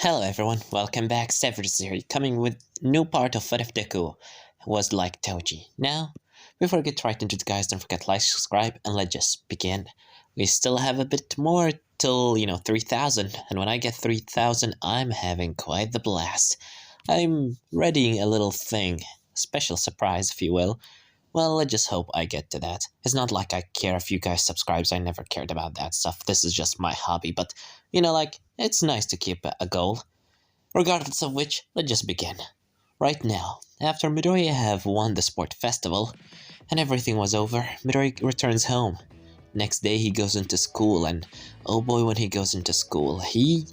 Hello everyone, welcome back. Severus here, coming with new part of What If Deku was like Toji. Now, before we get right into it, guys, don't forget to like, subscribe, and let's just begin. We still have a bit more till, 3,000, and when I get 3,000, I'm having quite the blast. I'm readying a little thing, special surprise if you will. Well, let's just hope I get to that. It's not like I care if you guys subscribe, I never cared about that stuff. This is just my hobby, but, it's nice to keep a goal. Regardless of which, let's just begin. Right now, after Midoriya have won the sport festival, and everything was over, Midoriya returns home. Next day he goes into school, and oh boy, when he goes into school, he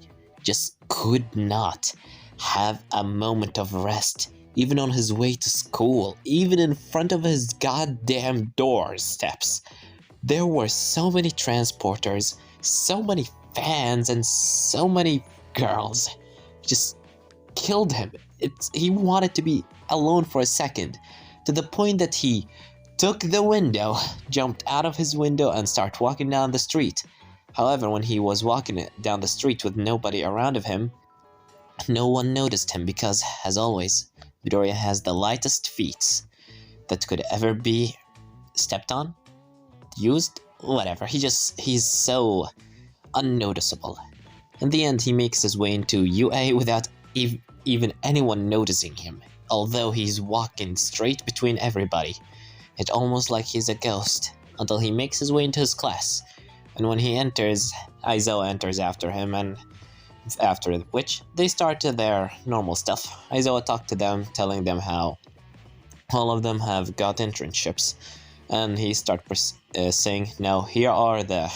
just could not have a moment of rest. Even on his way to school, even in front of his goddamn doorsteps. There were so many transporters, so many fans, and so many girls. Just killed him. He wanted to be alone for a second, to the point that he took the window, jumped out of his window, and started walking down the street. However, when he was walking down the street with nobody around of him, no one noticed him because, as always, Midoriya has the lightest feet that could ever be stepped on, used, whatever. He's so unnoticeable. In the end, he makes his way into UA without even anyone noticing him, although he's walking straight between everybody. It's almost like he's a ghost, until he makes his way into his class. And when he enters, Aizawa enters after him, and after which they start their normal stuff. Aizawa talked to them, telling them how all of them have got internships, and he starts saying, now here are the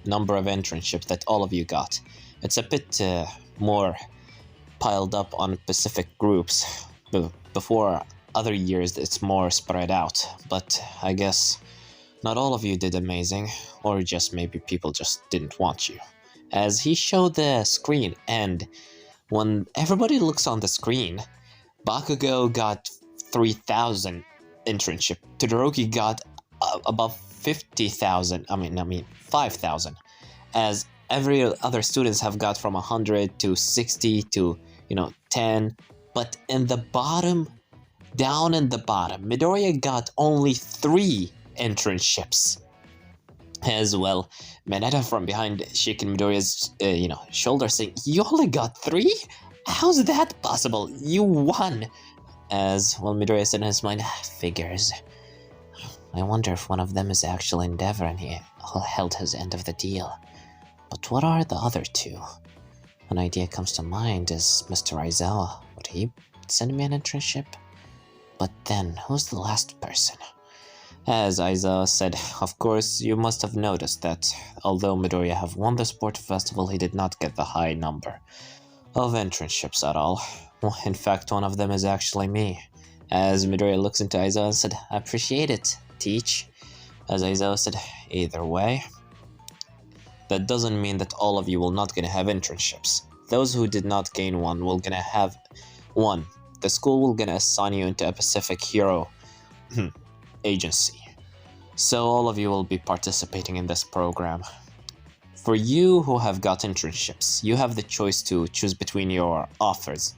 number of internships that all of you got. It's a bit more piled up on specific groups. Before other years it's more spread out, but I guess not all of you did amazing, or just maybe people just didn't want you. As he showed the screen, and when everybody looks on the screen, Bakugo got 3,000 internship, Todoroki got above 50,000, 5,000, as every other students have got from 100 to 60 to, 10, but in the bottom, down in the bottom, Midoriya got only 3 internships. As well, Mineta from behind shaking Midoriya's, shoulder, saying, "You only got 3? How's that possible? You won!" As well, Midoriya said in his mind, "Figures. I wonder if one of them is actually Endeavor and he held his end of the deal. But what are the other 2? An idea comes to mind is Mr. Aizawa. Would he send me an internship? But then, who's the last person?" As Aizawa said, of course, you must have noticed that although Midoriya have won the sport festival, he did not get the high number of internships at all. Well, in fact, one of them is actually me. As Midoriya looks into Aizawa and said, "I appreciate it, Teach." As Aizawa said, "Either way, that doesn't mean that all of you will not gonna have internships. Those who did not gain one will gonna have one. The school will gonna assign you into a Pacific Hero agency. So all of you will be participating in this program. For you who have got internships, you have the choice to choose between your offers.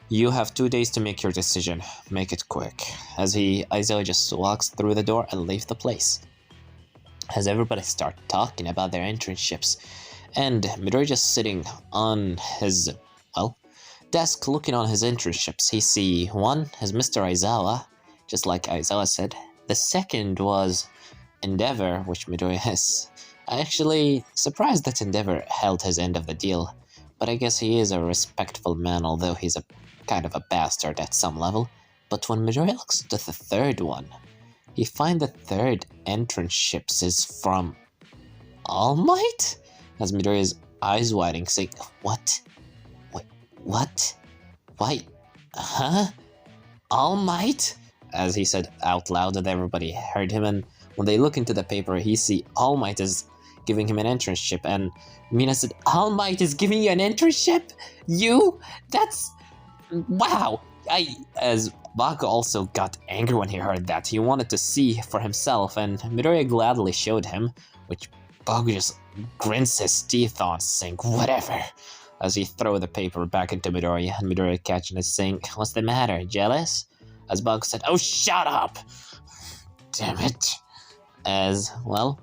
You have 2 days to make your decision. Make it quick." As Aizawa just walks through the door and leaves the place. As everybody starts talking about their internships, and Midori just sitting on his, desk looking on his internships. He see one as Mr. Aizawa, just like Aizawa said. The second was Endeavor, which Midoriya is actually surprised that Endeavor held his end of the deal, but I guess he is a respectful man, although he's a kind of a bastard at some level. But when Midoriya looks at the third one, he finds the third internships is from All Might? As Midoriya's eyes widening, saying, "What? Wait, what? Why? Huh? All Might?" As he said out loud, and everybody heard him, and when they look into the paper, he see All Might is giving him an internship, and Mina said, "All Might is giving you an internship? You? That's... wow!" As Baka also got angry when he heard that. He wanted to see for himself, and Midoriya gladly showed him, which Baka just grins his teeth on, saying, "Whatever, as he throw the paper back into Midoriya, and Midoriya catching it saying, "What's the matter, jealous?" As Bakugo said, "Oh, shut up! Damn it!" As, well,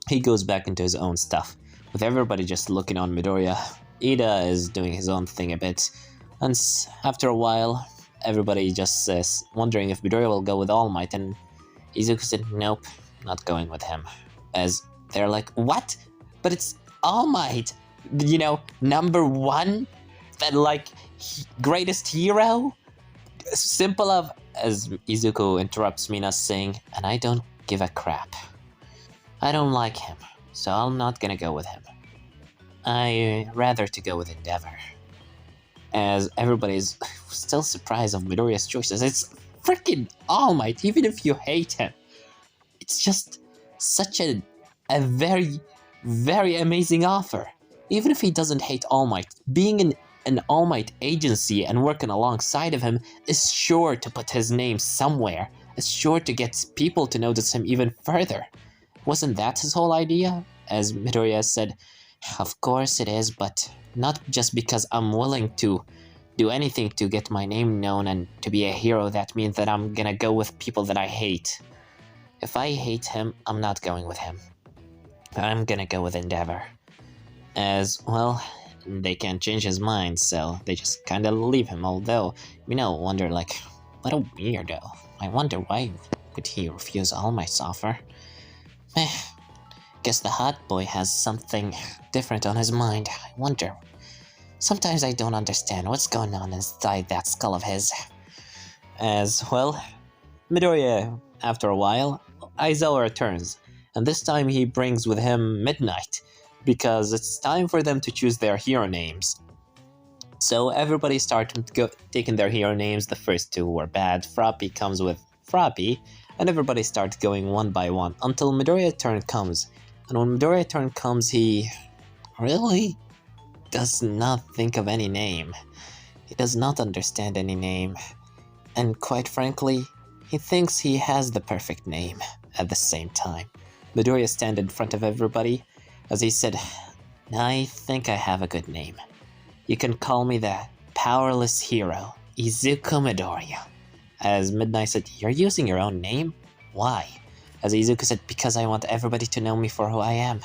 he goes back into his own stuff, with everybody just looking on Midoriya. Ida is doing his own thing a bit, and after a while, everybody just wondering if Midoriya will go with All Might, and Izuku said, "Nope, not going with him." As they're like, "What? But it's All Might, number one, that greatest hero." Simple of, as Izuku interrupts Mina saying, "And I don't give a crap. I don't like him, so I'm not gonna go with him. I rather to go with Endeavor." As everybody's still surprised of Midoriya's choices. It's freaking All Might, even if you hate him. It's just such a very, very amazing offer. Even if he doesn't hate All Might, being in an All Might agency and working alongside of him is sure to put his name somewhere. It's sure to get people to notice him even further. Wasn't that his whole idea? As Midoriya said, "Of course it is, but not just because I'm willing to do anything to get my name known and to be a hero, that means that I'm gonna go with people that I hate. If I hate him, I'm not going with him. I'm gonna go with Endeavor." As, well, they can't change his mind, so they just kinda leave him, although, wonder what a weirdo. I wonder why would he refuse All Might's offer? Guess the hot boy has something different on his mind. I wonder. Sometimes I don't understand what's going on inside that skull of his. As, well, Midoriya, after a while, Aizawa returns, and this time he brings with him Midnight, because it's time for them to choose their hero names. So everybody started taking their hero names. The first two were bad. Froppy comes with Froppy, and everybody starts going one by one until Midoriya's turn comes. And when Midoriya's turn comes, he really does not think of any name. He does not understand any name. And quite frankly, he thinks he has the perfect name at the same time. Midoriya stands in front of everybody as he said, "I think I have a good name. You can call me the Powerless Hero, Izuku Midoriya." As Midnight said, "You're using your own name? Why?" As Izuku said, "Because I want everybody to know me for who I am.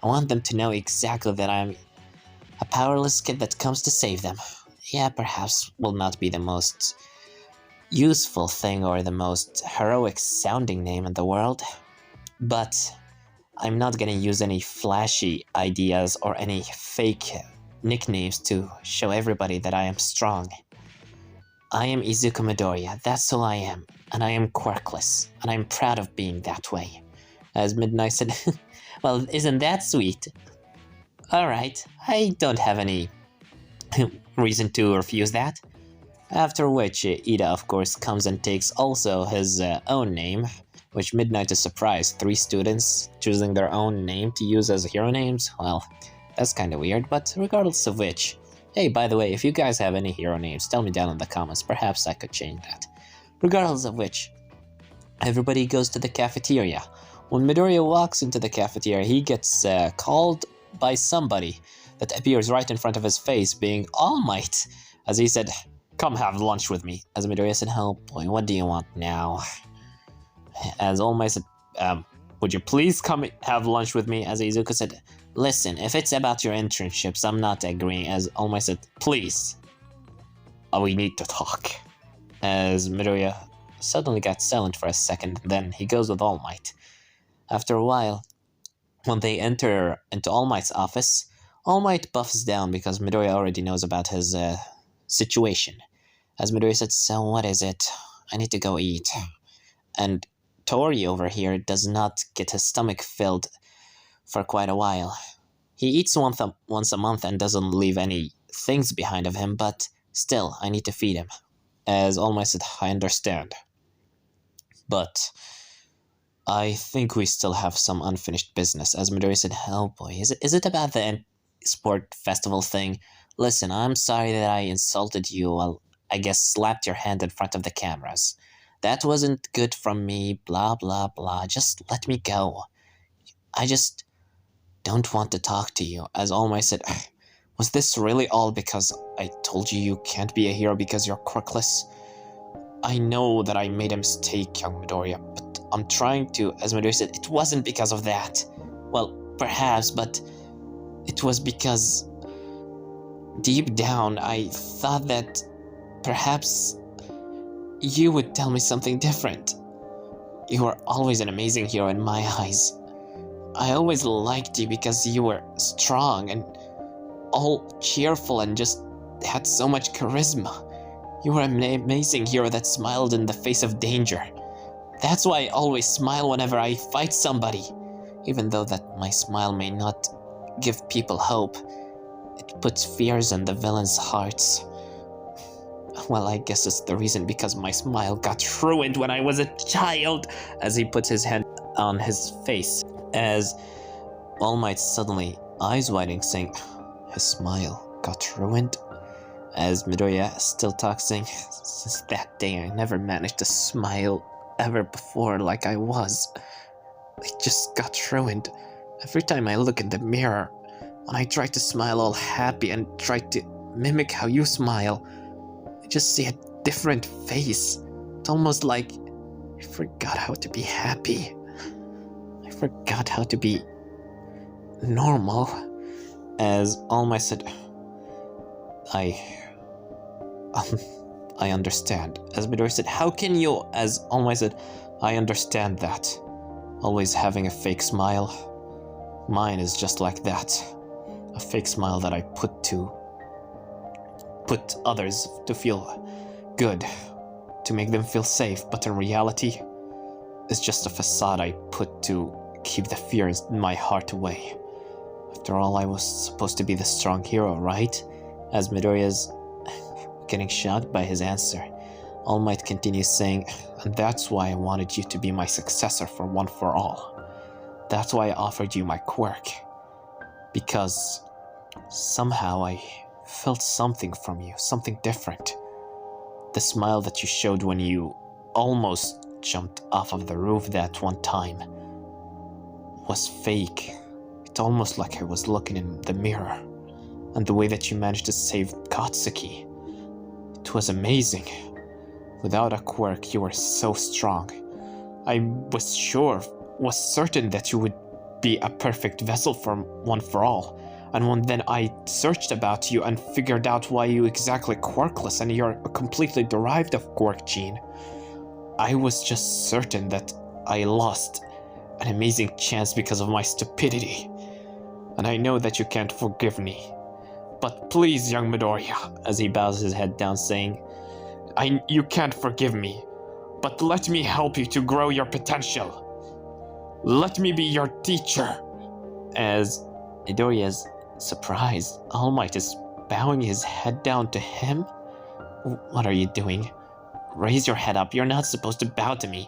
I want them to know exactly that I'm a powerless kid that comes to save them. Yeah, perhaps will not be the most useful thing or the most heroic sounding name in the world, but I'm not gonna use any flashy ideas or any fake nicknames to show everybody that I am strong. I am Izuku Midoriya, that's who I am, and I am quirkless, and I'm proud of being that way." As Midnight said, "Well, isn't that sweet? Alright, I don't have any reason to refuse that." After which, Ida, of course, comes and takes also his own name, which Midnight is surprised. 3 students choosing their own name to use as hero names? Well, that's kinda weird, but regardless of which, hey, by the way, if you guys have any hero names, tell me down in the comments, perhaps I could change that. Regardless of which, everybody goes to the cafeteria. When Midoriya walks into the cafeteria, he gets called by somebody that appears right in front of his face, being All Might, as he said, "Come have lunch with me." As Midoriya said, "Oh boy, what do you want now?" As All Might said, "Would you please come have lunch with me?" As Izuku said, "Listen, if it's about your internships, I'm not agreeing." As All Might said, "Please, we need to talk." As Midoriya suddenly got silent for a second, then he goes with All Might. After a while, when they enter into All Might's office, All Might buffs down because Midoriya already knows about his situation. As Midoriya said, "So what is it? I need to go eat." And Tori over here does not get his stomach filled for quite a while. He eats once a month and doesn't leave any things behind of him, but still, I need to feed him. As All Might said, "I understand. But I think we still have some unfinished business." As Midoriya said, "Oh boy, is it about the sport festival thing? Listen, I'm sorry that I insulted you. Well, I guess slapped your hand in front of the cameras. That wasn't good from me, blah blah blah. Just let me go. I just don't want to talk to you." As All Might said, Was this really all because I told you can't be a hero because you're quirkless? I know that I made a mistake, young Midoriya, but I'm trying to, as Midoriya said, it wasn't because of that. Well, perhaps, but it was because deep down I thought that perhaps you would tell me something different. You were always an amazing hero in my eyes. I always liked you because you were strong and all cheerful and just had so much charisma. You were an amazing hero that smiled in the face of danger. That's why I always smile whenever I fight somebody. Even though that my smile may not give people hope, it puts fears in the villains' hearts. Well, I guess it's the reason because my smile got ruined when I was a child, as he puts his hand on his face, as All Might suddenly eyes widening, saying, his smile got ruined? As Midoriya still talks, saying, since that day I never managed to smile ever before like I was. It just got ruined. Every time I look in the mirror, when I try to smile all happy and try to mimic how you smile, I just see a different face. It's almost like I forgot how to be happy. I forgot how to be normal. As All Might said, I understand. As Midoriya said, how can you? As All Might said, I understand that. Always having a fake smile. Mine is just like that. A fake smile that I put others to feel good, to make them feel safe, but in reality, it's just a facade I put to keep the fears in my heart away. After all, I was supposed to be the strong hero, right? As Midoriya's getting shocked by his answer, All Might continues saying, and that's why I wanted you to be my successor for one for all. That's why I offered you my quirk. Because somehow I felt something from you, something different. The smile that you showed when you almost jumped off of the roof that one time was fake. It's almost like I was looking in the mirror. And the way that you managed to save Katsuki, it was amazing. Without a quirk, you were so strong. I was certain that you would be a perfect vessel for one for all. And when then I searched about you and figured out why you exactly quirkless and you're completely derived of quirk gene, I was just certain that I lost an amazing chance because of my stupidity. And I know that you can't forgive me. But please, young Midoriya, as he bows his head down, saying, you can't forgive me, but let me help you to grow your potential. Let me be your teacher. As Midoriya's surprised, All Might is bowing his head down to him. What are you doing? Raise your head up. You're not supposed to bow to me.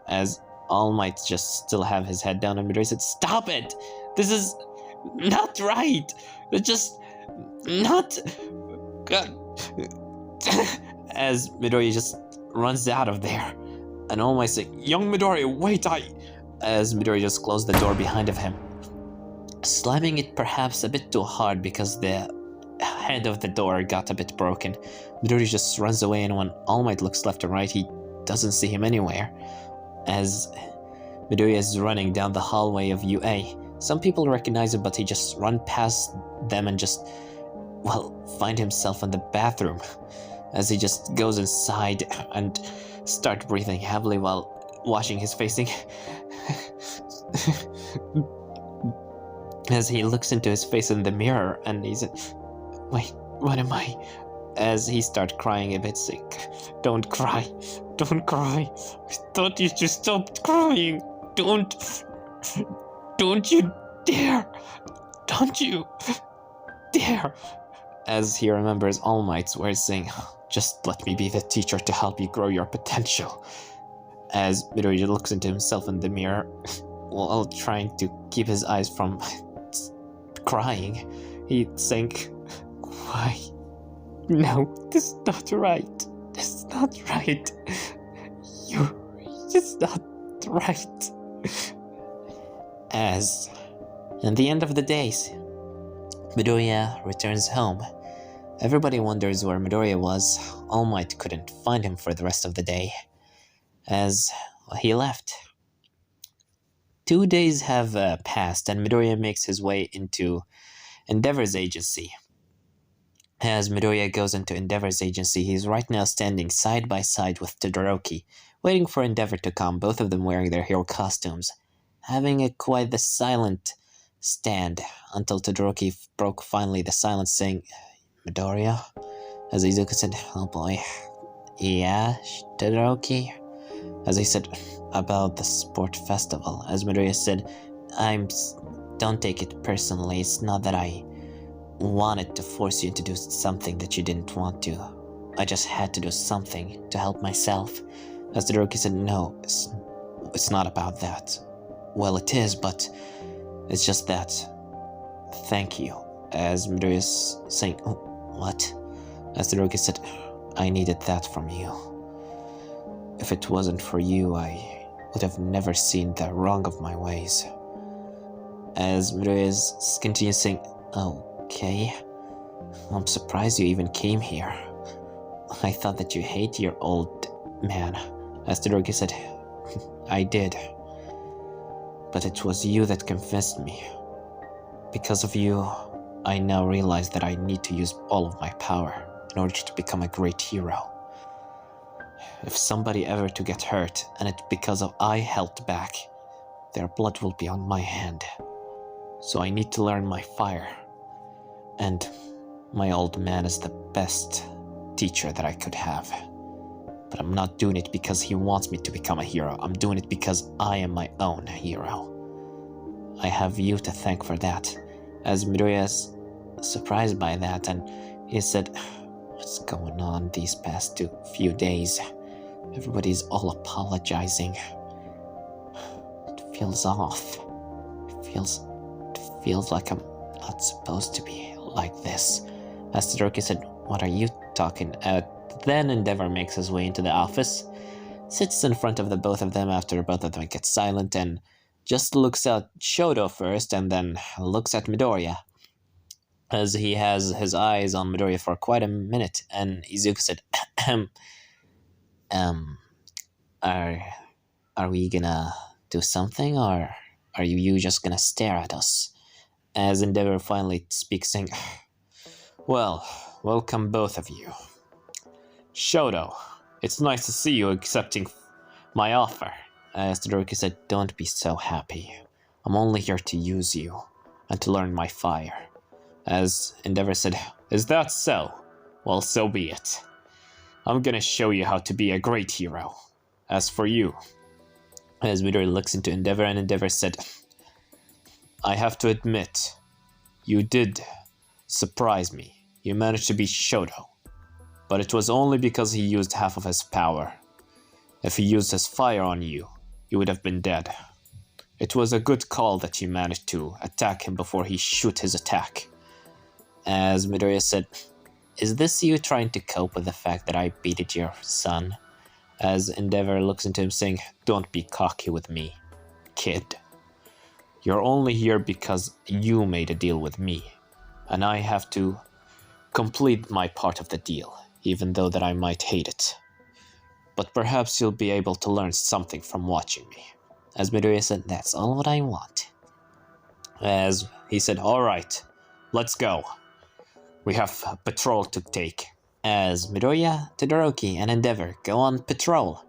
As All Might just still have his head down, and Midoriya said, stop it! This is not right. It's just not... As Midoriya just runs out of there. And All Might saying, young Midoriya, wait, As Midoriya just closed the door behind of him, slamming it perhaps a bit too hard because the head of the door got a bit broken. Midoriya just runs away, and when All Might looks left and right, he doesn't see him anywhere. As Midoriya is running down the hallway of UA, some people recognize him, but he just runs past them and just, find himself in the bathroom. As he just goes inside and starts breathing heavily while washing his face. As he looks into his face in the mirror, and he's like, wait, what am I? As he starts crying a bit, saying, don't cry, don't cry. I thought you should stop crying. Don't you dare. Don't you dare. As he remembers All Might's words, saying, just let me be the teacher to help you grow your potential. As Midoriya looks into himself in the mirror, while trying to keep his eyes from crying, he thinks, why? No, this is not right. This is not right. It's not right. As, in the end of the days, Midoriya returns home. Everybody wonders where Midoriya was. All Might couldn't find him for the rest of the day, as he left. 2 days have passed, and Midoriya makes his way into Endeavor's agency. As Midoriya goes into Endeavor's agency, he's right now standing side by side with Todoroki, waiting for Endeavor to come, both of them wearing their hero costumes, having quite the silent stand until Todoroki broke finally the silence, saying, "Midoriya?" As Izuku said, "Oh boy." "Yeah, Todoroki?" As he said, "About the sport festival." As Midoriya said, Don't take it personally. It's not that I wanted to force you to do something that you didn't want to. I just had to do something to help myself." As Todoroki said, "No, it's not about that." "Well, it is, but it's just that. Thank you." As Midoriya's saying, "Oh, what?" As Todoroki said, "I needed that from you. If it wasn't for you, I would have never seen the wrong of my ways." As Midoriya continues saying, "Okay, I'm surprised you even came here. I thought that you hate your old man." As Todoroki said, "I did. But it was you that convinced me. Because of you, I now realize that I need to use all of my power in order to become a great hero. If somebody ever to get hurt, and it's because of I held back, their blood will be on my hand. So I need to learn my fire. And my old man is the best teacher that I could have. But I'm not doing it because he wants me to become a hero. I'm doing it because I am my own hero. I have you to thank for that." As Midoriya is surprised by that, and he said, "What's going on these past few days? Everybody's all apologizing. It feels off. It feels like I'm not supposed to be like this." As Todoroki said, "What are you talking about?" Then Endeavor makes his way into the office, sits in front of the both of them after both of them get silent, and just looks at Shoto first, and then looks at Midoriya, as he has his eyes on Midoriya for quite a minute. And Izuku said, are we gonna do something, or are you just gonna stare at us?" As Endeavor finally speaks, saying, "Well, welcome both of you. Shoto, it's nice to see you accepting my offer." As Todoroki said, "Don't be so happy. I'm only here to use you, and to learn my fire." As Endeavor said, "Is that so? Well, so be it. I'm gonna show you how to be a great hero. As for you..." As Midori looks into Endeavor, and Endeavor said, "I have to admit, you did surprise me. You managed to beat Shoto. But it was only because he used half of his power. If he used his fire on you, you would have been dead. It was a good call that you managed to attack him before he shoot his attack." As Midoriya said, "Is this you trying to cope with the fact that I beated your son?" As Endeavor looks into him, saying, "Don't be cocky with me, kid. You're only here because you made a deal with me, and I have to complete my part of the deal, even though that I might hate it. But perhaps you'll be able to learn something from watching me." As Midoriya said, "That's all what I want." As he said, "All right, let's go. We have a patrol to take." As Midoriya, Todoroki, and Endeavor go on patrol.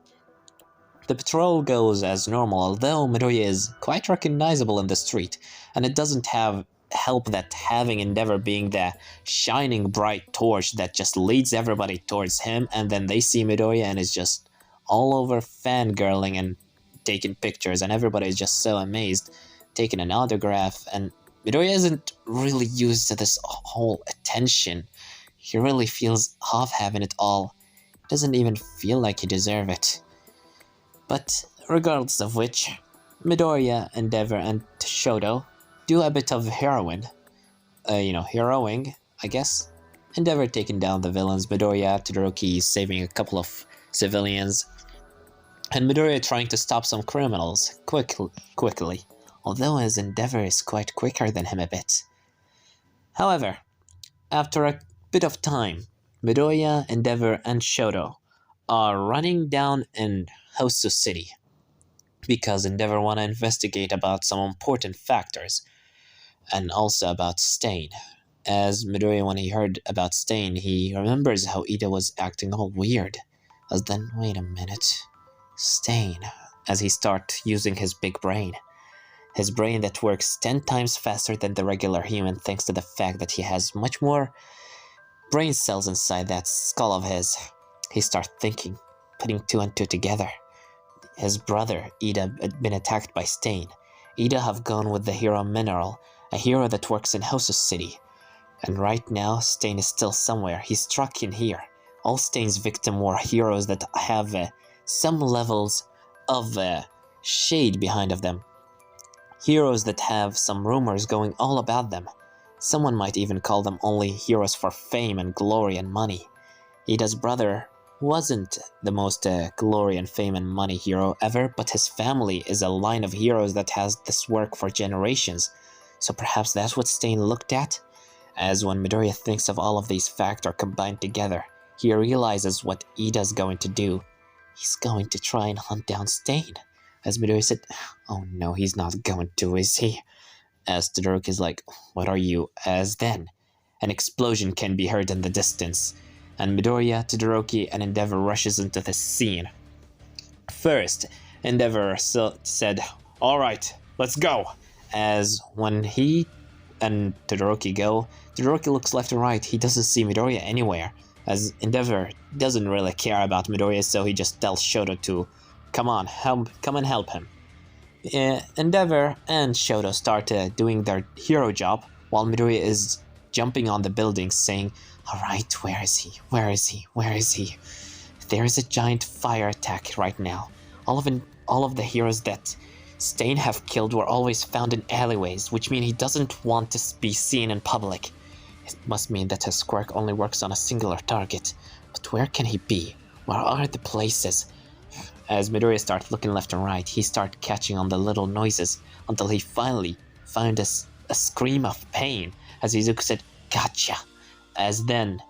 The patrol goes as normal, although Midoriya is quite recognizable in the street, and it doesn't help that having Endeavor being the shining bright torch that just leads everybody towards him, and then they see Midoriya and is just all over fangirling and taking pictures, and everybody is just so amazed, taking an autograph, and Midoriya isn't really used to this whole attention. He really feels off having it all. He doesn't even feel like he deserves it. But regardless of which, Midoriya, Endeavor, and Shoto do a bit of heroing, I guess. Endeavor taking down the villains, Midoriya, Todoroki saving a couple of civilians, and Midoriya trying to stop some criminals quickly, although his Endeavor is quite quicker than him a bit. However, after a bit of time, Midoriya, Endeavor, and Shoto are running down in Hosu City because Endeavor want to investigate about some important factors and also about Stain. As Midoriya, when he heard about Stain, he remembers how Ida was acting all weird. As then, wait a minute, Stain, as he starts using his big brain. His brain that works 10 times faster than the regular human thanks to the fact that he has much more brain cells inside that skull of his. He starts thinking, putting two and two together. His brother, Ida, had been attacked by Stain. Ida have gone with the hero Mineral, a hero that works in Hosu City. And right now, Stain is still somewhere. He's struck in here. All Stain's victims were heroes that have some levels of shade behind of them. Heroes that have some rumors going all about them. Someone might even call them only heroes for fame and glory and money. Ida's brother wasn't the most glory and fame and money hero ever, but his family is a line of heroes that has this work for generations. So perhaps that's what Stain looked at? As when Midoriya thinks of all of these factors combined together, he realizes what Ida's going to do. He's going to try and hunt down Stain. As Midoriya said, oh no, he's not going to, is he? As Todoroki's like, what are you? As then, an explosion can be heard in the distance, and Midoriya, Todoroki, and Endeavor rushes into the scene. First, Endeavor said, alright, let's go. As when he and Todoroki go, Todoroki looks left and right. He doesn't see Midoriya anywhere, as Endeavor doesn't really care about Midoriya, so he just tells Shoto to come and help him. Endeavor and Shoto start doing their hero job, while Midoriya is jumping on the buildings saying, alright, where is he? Where is he? Where is he? There is a giant fire attack right now. All of the heroes that Stain have killed were always found in alleyways, which means he doesn't want to be seen in public. It must mean that his quirk only works on a singular target. But where can he be? Where are the places? As Midoriya starts looking left and right, he starts catching on the little noises until he finally found a scream of pain as Izuku said, gotcha. As then,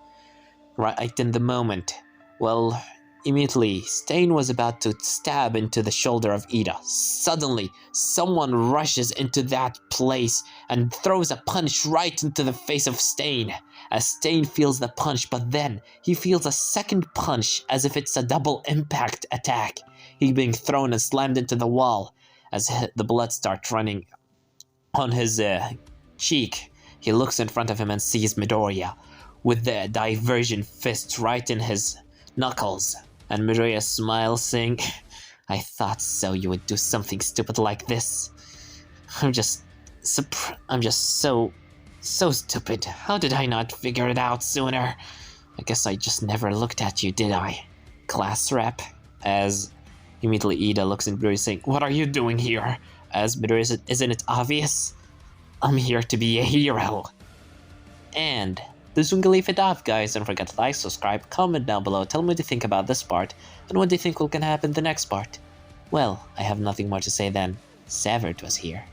right in the moment, well, immediately, Stain was about to stab into the shoulder of Ida. Suddenly, someone rushes into that place and throws a punch right into the face of Stain. As Stain feels the punch, but then he feels a second punch as if it's a double impact attack. He being thrown and slammed into the wall as the blood starts running on his cheek. He looks in front of him and sees Midoriya with the diversion fist right in his knuckles. And Midoriya smiles, saying, I thought so, you would do something stupid like this. I'm just so stupid. How did I not figure it out sooner? I guess I just never looked at you, did I? Class rep. As immediately Ida looks at Midoriya saying, what are you doing here? As Midoriya said, isn't it obvious? I'm here to be a hero. And this is going to leave it off, guys. Don't forget to like, subscribe, comment down below, tell me what you think about this part, and what do you think will gonna happen in the next part. Well, I have nothing more to say than Savard was here.